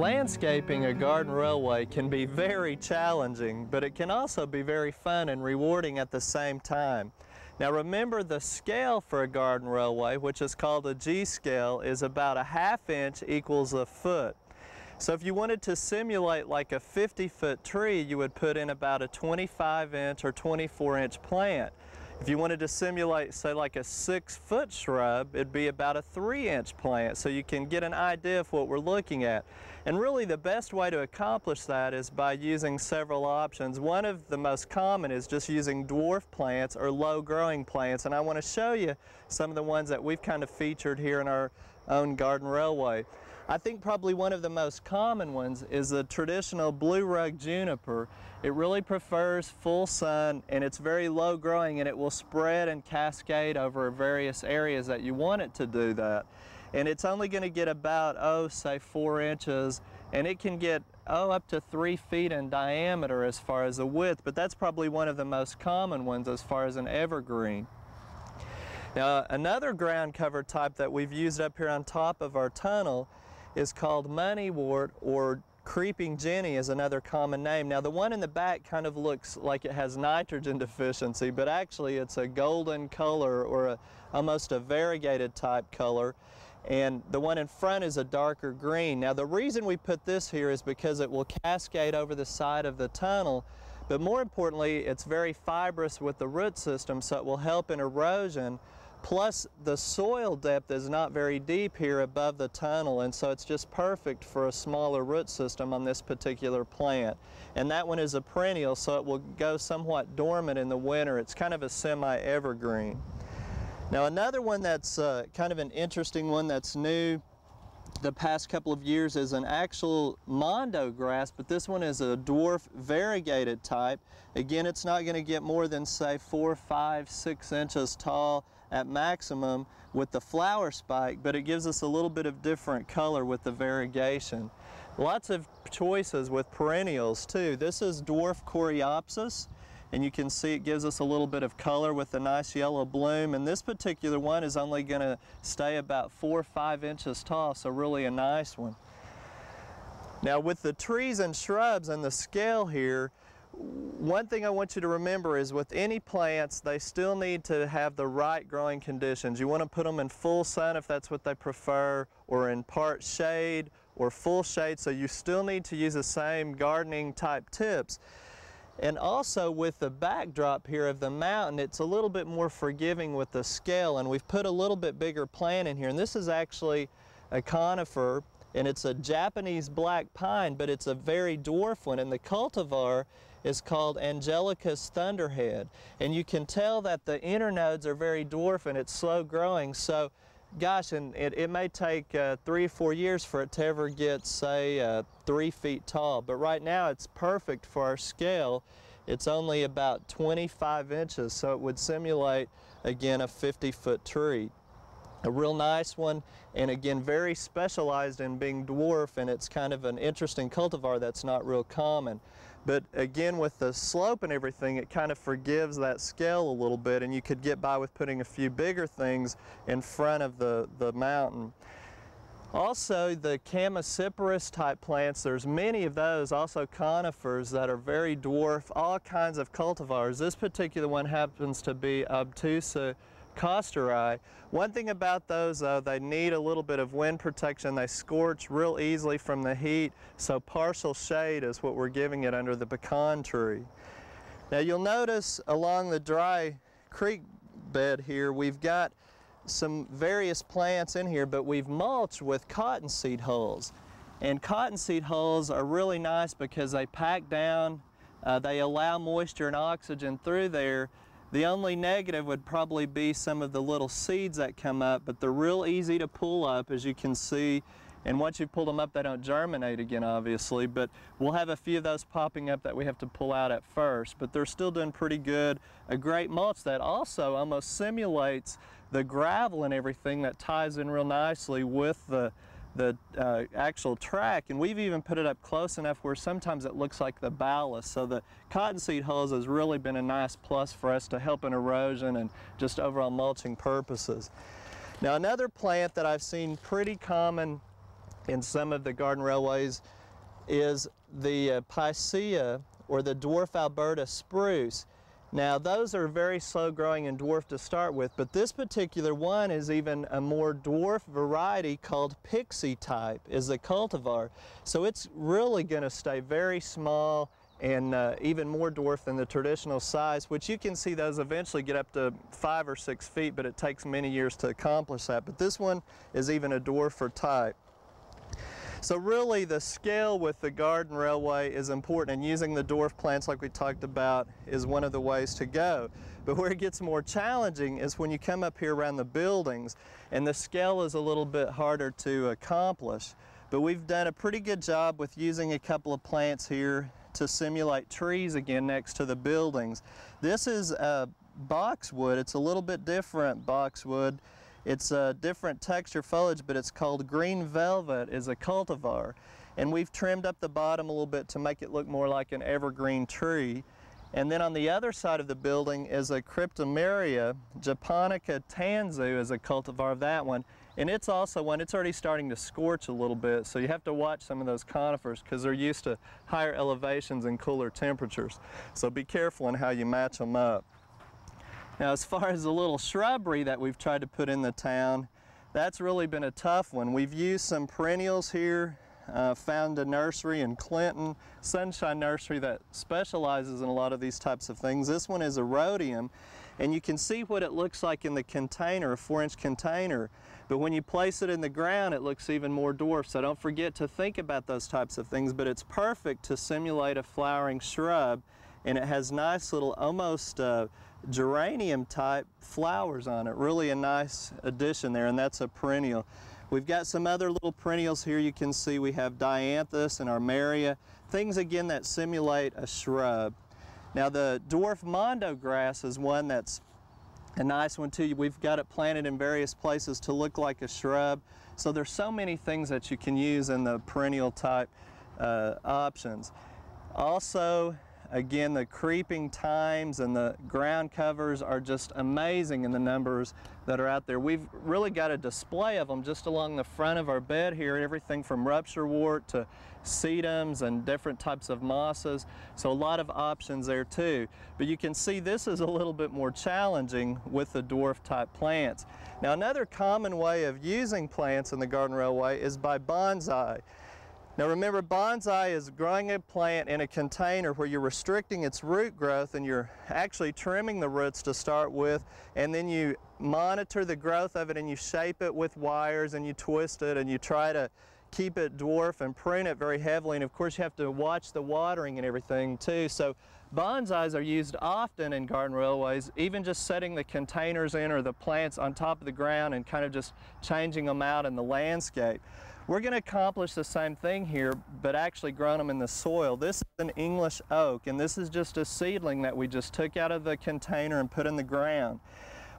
Landscaping a garden railway can be very challenging, but it can also be very fun and rewarding at the same time. Now remember, the scale for a garden railway, which is called a G scale, is about a ½ inch equals a foot. So if you wanted to simulate like a 50-foot tree, you would put in about a 25-inch or 24-inch plant. If you wanted to simulate, say, like a 6-foot shrub, it'd be about a 3-inch plant, so you can get an idea of what we're looking at. And really the best way to accomplish that is by using several options. One of the most common is just using dwarf plants or low-growing plants, and I want to show you some of the ones that we've kind of featured here in our own garden railway. I think probably one of the most common ones is the traditional blue rug juniper. It really prefers full sun, and it's very low growing, and it will spread and cascade over various areas that you want it to do that. And it's only going to get about, say 4 inches, and it can get, up to 3 feet in diameter as far as the width, but that's probably one of the most common ones as far as an evergreen. Now another ground cover type that we've used up here on top of our tunnel is called moneywort, or creeping jenny is another common name. Now the one in the back kind of looks like it has nitrogen deficiency, but actually it's a golden color, or almost a variegated type color, and the one in front is a darker green. Now the reason we put this here is because it will cascade over the side of the tunnel, but more importantly it's very fibrous with the root system, so it will help in erosion. Plus the soil depth is not very deep here above the tunnel, and so it's just perfect for a smaller root system on this particular plant. And that one is a perennial, so it will go somewhat dormant in the winter. It's kind of a semi-evergreen. Now another one that's kind of an interesting one that's new the past couple of years is an actual mondo grass, but this one is a dwarf variegated type. Again, it's not going to get more than say 4, 5, 6 inches tall at maximum with the flower spike, but it gives us a little bit of different color with the variegation. Lots of choices with perennials too. This is Dwarf Coreopsis, and you can see it gives us a little bit of color with a nice yellow bloom, and this particular one is only going to stay about 4 or 5 inches tall, so really a nice one. Now with the trees and shrubs and the scale here, one thing I want you to remember is with any plants, they still need to have the right growing conditions. You want to put them in full sun if that's what they prefer, or in part shade or full shade, so you still need to use the same gardening type tips. And also with the backdrop here of the mountain, it's a little bit more forgiving with the scale, and we've put a little bit bigger plant in here, and this is actually a conifer, and it's a Japanese black pine, but it's a very dwarf one, and the cultivar is called Angelica's Thunderhead. And you can tell that the internodes are very dwarf and it's slow growing, so gosh, and it may take 3 or 4 years for it to ever get, say, 3 feet tall. But right now it's perfect for our scale. It's only about 25 inches, so it would simulate, again, a 50-foot tree. A real nice one, and again, very specialized in being dwarf, and it's kind of an interesting cultivar that's not real common. But again, with the slope and everything, it kind of forgives that scale a little bit, and you could get by with putting a few bigger things in front of the mountain. Also, the Chamaecyparis type plants, there's many of those, also conifers that are very dwarf, all kinds of cultivars. This particular one happens to be Obtusa Costeri. One thing about those though, they need a little bit of wind protection. They scorch real easily from the heat, so partial shade is what we're giving it under the pecan tree. Now you'll notice along the dry creek bed here, we've got some various plants in here, but we've mulched with cottonseed hulls. And cottonseed hulls are really nice because they pack down, they allow moisture and oxygen through there. The only negative would probably be some of the little seeds that come up, but they're real easy to pull up, as you can see. And once you pull them up, they don't germinate again, obviously, but we'll have a few of those popping up that we have to pull out at first, but they're still doing pretty good. A great mulch that also almost simulates the gravel and everything, that ties in real nicely with the actual track, and we've even put it up close enough where sometimes it looks like the ballast. So the cottonseed hulls has really been a nice plus for us to help in erosion and just overall mulching purposes. Now another plant that I've seen pretty common in some of the garden railways is the picea, or the dwarf Alberta spruce. Now those are very slow growing and dwarf to start with, but this particular one is even a more dwarf variety called pixie type is the cultivar. So it's really going to stay very small and even more dwarf than the traditional size, which you can see those eventually get up to 5 or 6 feet, but it takes many years to accomplish that. But this one is even a dwarfer type. So really the scale with the garden railway is important, and using the dwarf plants like we talked about is one of the ways to go. But where it gets more challenging is when you come up here around the buildings, and the scale is a little bit harder to accomplish. But we've done a pretty good job with using a couple of plants here to simulate trees again next to the buildings. This is boxwood. It's a little bit different boxwood. It's a different texture foliage, but it's called green velvet is a cultivar. And we've trimmed up the bottom a little bit to make it look more like an evergreen tree. And then on the other side of the building is a Cryptomeria. Japonica tanzu is a cultivar of that one. And it's also one, it's already starting to scorch a little bit, so you have to watch some of those conifers because they're used to higher elevations and cooler temperatures. So be careful in how you match them up. Now as far as the little shrubbery that we've tried to put in the town, that's really been a tough one. We've used some perennials here, found a nursery in Clinton, Sunshine Nursery, that specializes in a lot of these types of things. This one is a rhodium, and you can see what it looks like in the container, a 4-inch container. But when you place it in the ground, it looks even more dwarf. So don't forget to think about those types of things, but it's perfect to simulate a flowering shrub, and it has nice little almost geranium type flowers on it. Really a nice addition there, and that's a perennial. We've got some other little perennials here. You can see we have dianthus and armeria, things again that simulate a shrub. Now the dwarf mondo grass is one that's a nice one too. We've got it planted in various places to look like a shrub. So there's so many things that you can use in the perennial type options. Also, again, the creeping thymes and the ground covers are just amazing in the numbers that are out there. We've really got a display of them just along the front of our bed here, everything from rupture wort to sedums and different types of mosses. So a lot of options there too. But you can see this is a little bit more challenging with the dwarf type plants. Now another common way of using plants in the garden railway is by bonsai. Now remember, bonsai is growing a plant in a container where you're restricting its root growth, and you're actually trimming the roots to start with, and then you monitor the growth of it and you shape it with wires and you twist it and you try to keep it dwarf and prune it very heavily, and of course you have to watch the watering and everything too. So bonsais are used often in garden railways, even just setting the containers in or the plants on top of the ground and kind of just changing them out in the landscape. We're going to accomplish the same thing here, but actually growing them in the soil. This is an English oak, and this is just a seedling that we just took out of the container and put in the ground.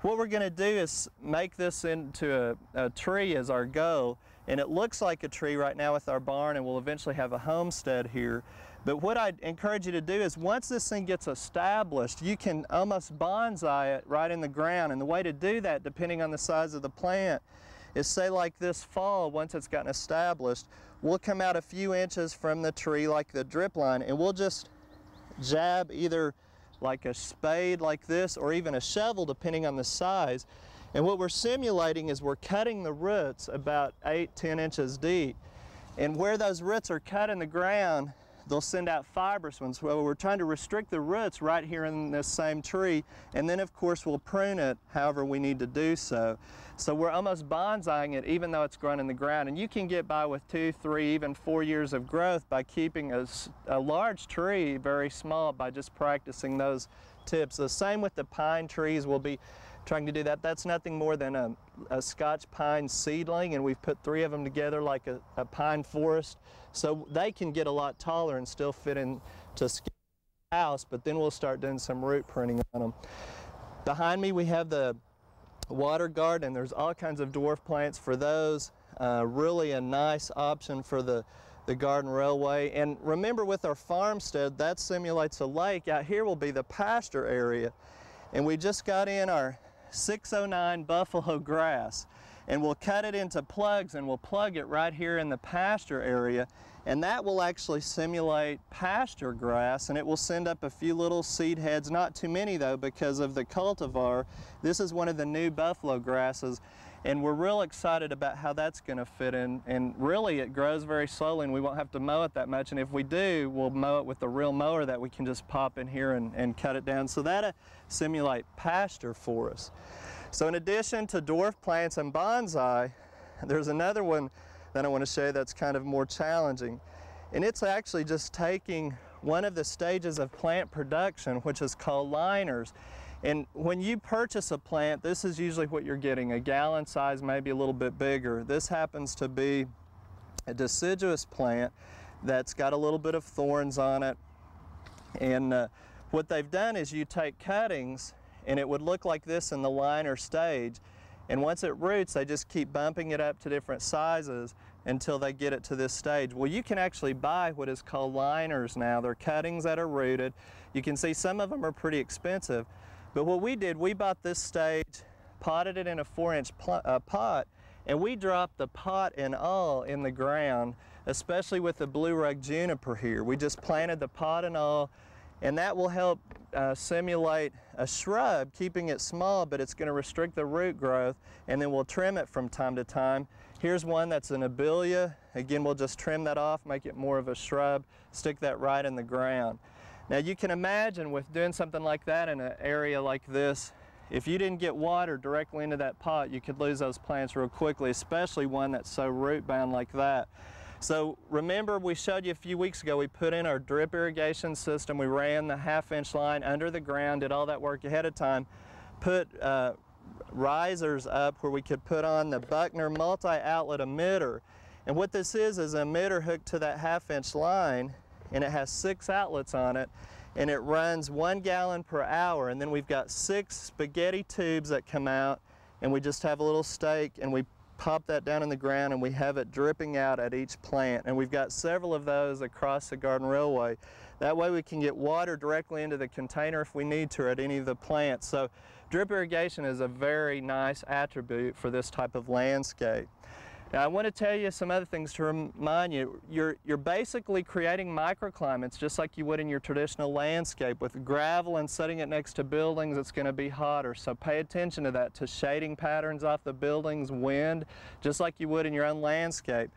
What we're going to do is make this into a tree as our goal, and it looks like a tree right now with our barn, and we'll eventually have a homestead here. But what I'd encourage you to do is once this thing gets established, you can almost bonsai it right in the ground. And the way to do that, depending on the size of the plant, is say like this fall, once it's gotten established, we'll come out a few inches from the tree like the drip line, and we'll just jab either like a spade like this or even a shovel depending on the size. And what we're simulating is we're cutting the roots about 8–10 inches deep. And where those roots are cut in the ground, they'll send out fibrous ones. Well, we're trying to restrict the roots right here in this same tree, and then of course we'll prune it however we need to do so. So we're almost bonsaiing it even though it's grown in the ground, and you can get by with 2, 3, even 4 years of growth by keeping a large tree very small by just practicing those tips. The same with the pine trees. We'll be trying to do that. That's nothing more than a Scotch pine seedling, and we've put 3 of them together like a pine forest. So they can get a lot taller and still fit into the house, but then we'll start doing some root pruning on them. Behind me we have the water garden, and there's all kinds of dwarf plants for those. Really a nice option for the garden railway. And remember, with our farmstead, that simulates a lake. Out here will be the pasture area. And we just got in our 609 buffalo grass. and we'll cut it into plugs and we'll plug it right here in the pasture area, and that will actually simulate pasture grass, and it will send up a few little seed heads, not too many though because of the cultivar. This is one of the new buffalo grasses, and we're real excited about how that's going to fit in, and really it grows very slowly and we won't have to mow it that much, and if we do, we'll mow it with a real mower that we can just pop in here and cut it down. So that'll simulate pasture for us. So in addition to dwarf plants and bonsai, there's another one that I want to show you that's kind of more challenging, and it's actually just taking one of the stages of plant production, which is called liners. And when you purchase a plant, this is usually what you're getting, a gallon size, maybe a little bit bigger. This happens to be a deciduous plant that's got a little bit of thorns on it. And what they've done is you take cuttings, and it would look like this in the liner stage. And once it roots, they just keep bumping it up to different sizes until they get it to this stage. Well, you can actually buy what is called liners now. They're cuttings that are rooted. You can see some of them are pretty expensive. But what we did, we bought this stage, potted it in a 4-inch pot, and we dropped the pot and all in the ground, especially with the blue rug juniper here. We just planted the pot and all, and that will help simulate a shrub, keeping it small, but it's going to restrict the root growth, and then we'll trim it from time to time. Here's one that's an abelia. Again, we'll just trim that off, make it more of a shrub, stick that right in the ground. Now you can imagine with doing something like that in an area like this, if you didn't get water directly into that pot, you could lose those plants real quickly, especially one that's so root bound like that. So remember, we showed you a few weeks ago, we put in our drip irrigation system. We ran the 1/2-inch line under the ground, did all that work ahead of time, put risers up where we could put on the Buckner multi-outlet emitter. And what this is an emitter hooked to that 1/2-inch line, and it has 6 outlets on it, and it runs 1 gallon per hour. And then we've got 6 spaghetti tubes that come out, and we just have a little stake, and we pop that down in the ground, and we have it dripping out at each plant. And we've got several of those across the garden railway. That way we can get water directly into the container if we need to at any of the plants. So drip irrigation is a very nice attribute for this type of landscape. Now I want to tell you some other things to remind you. You're basically creating microclimates just like you would in your traditional landscape. With gravel and setting it next to buildings, it's going to be hotter. So pay attention to that, to shading patterns off the buildings, wind, just like you would in your own landscape.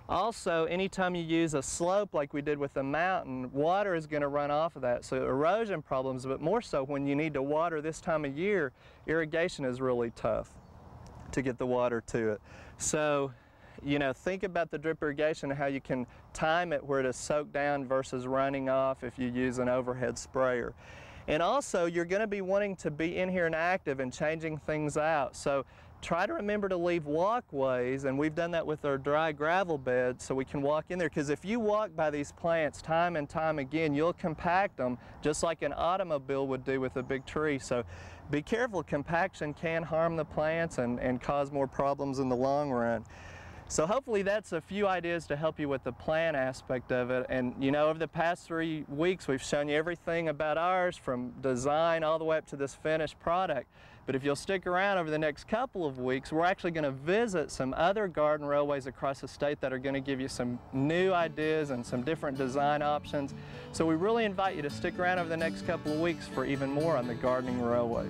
Also, anytime you use a slope like we did with the mountain, water is going to run off of that. So erosion problems, but more so when you need to water this time of year, irrigation is really tough to get the water to it. So, you know, think about the drip irrigation and how you can time it where it is soaked down versus running off if you use an overhead sprayer. And also, you're going to be wanting to be in here and active and changing things out. So try to remember to leave walkways, and we've done that with our dry gravel bed so we can walk in there, because if you walk by these plants time and time again, you'll compact them just like an automobile would do with a big tree. So be careful, compaction can harm the plants and cause more problems in the long run. So hopefully that's a few ideas to help you with the plant aspect of it. And you know, over the past 3 weeks we've shown you everything about ours, from design all the way up to this finished product. But if you'll stick around over the next couple of weeks, we're actually going to visit some other garden railways across the state that are going to give you some new ideas and some different design options. So we really invite you to stick around over the next couple of weeks for even more on the gardening railways.